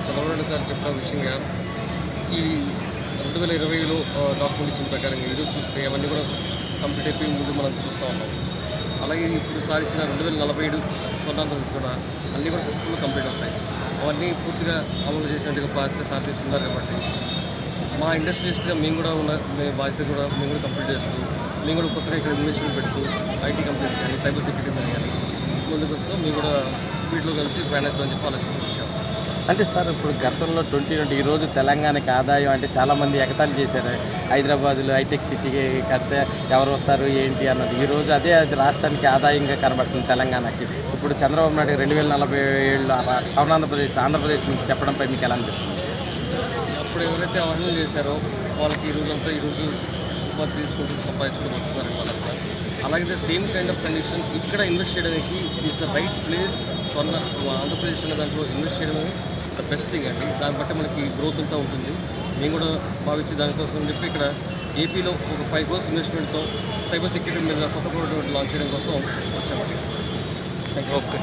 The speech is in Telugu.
చంద్రబాబు నాయుడు సార్ చెప్పిన విషయంగా ఈ 2020లో డాక్యుమెంట్ ఇచ్చిన ప్రకారంగా ఈరోజు చూస్తే అవన్నీ కూడా కంప్లీట్ అయిపోయి ముందు మనం చూస్తూ ఉన్నాం. అలాగే ఇప్పుడు సార్ ఇచ్చిన 2047 స్వర్ణాంధ్ర కూడా అన్నీ కూడా సిస్టమ్లో కంప్లీట్ అవుతాయి. అవన్నీ పూర్తిగా అమలు చేసినట్టుగా బాధ్యత సార్ తీసుకున్నారు కాబట్టి మా ఇండస్ట్రియలిస్ట్గా మేము కూడా బాధ్యత కూడా మేము కూడా కంప్లీట్ చేస్తూ మేము కూడా కొత్తగా ఇక్కడ ఇన్వెస్ట్మెంట్ పెడుతూ ఐటీ కంపెనీస్ కానీ సైబర్ సెక్యూరిటీ కానీ ముందుకు వస్తూ మేము కూడా వీటిలో కలిసి ప్లాన్ అవుతుందని చెప్పి ఆలోచించాము. అంటే సార్ ఇప్పుడు గతంలో 2020 ఈరోజు తెలంగాణకి ఆదాయం అంటే చాలామంది ఎగతాళి చేశారు. హైదరాబాద్లో హైటెక్ సిటీకి కడితే ఎవరు వస్తారు ఏంటి అన్నది. ఈరోజు అది రాష్ట్రానికి ఆదాయంగా కనబడుతుంది తెలంగాణకి. ఇప్పుడు చంద్రబాబు నాయుడు 2047లో ఆంధ్రప్రదేశ్ నుంచి చెప్పడంపై మీకు ఎలా అనిపిస్తుంది? అప్పుడు ఎవరైతే అవహేళన చేశారో వాళ్ళకి ఈరోజు ఉపాధి తీసుకుంటూ సంపాదించుకుంటూ వస్తున్నారు వాళ్ళంతా. అలాగే సేమ్ కైండ్ ఆఫ్ కండిషన్ ఇక్కడ ఇన్వెస్ట్ చేయడానికి is the right place. Andhra Pradesh అనే దాంట్లో ఇన్వెస్ట్ చేయడమే ద బెస్ట్ థింగ్ అండి. దాన్ని బట్టి మనకి గ్రోత్ అంతా ఉంటుంది. మేము కూడా భావించి దానికోసం అని చెప్పి ఇక్కడ ఏపీలో ఒక 5 crores ఇన్వెస్ట్మెంట్తో సైబర్ సెక్యూరిటీ మీద కొత్త ప్రోడక్ట్ లాంచ్ చేయడం కోసం వచ్చాము. ఓకే.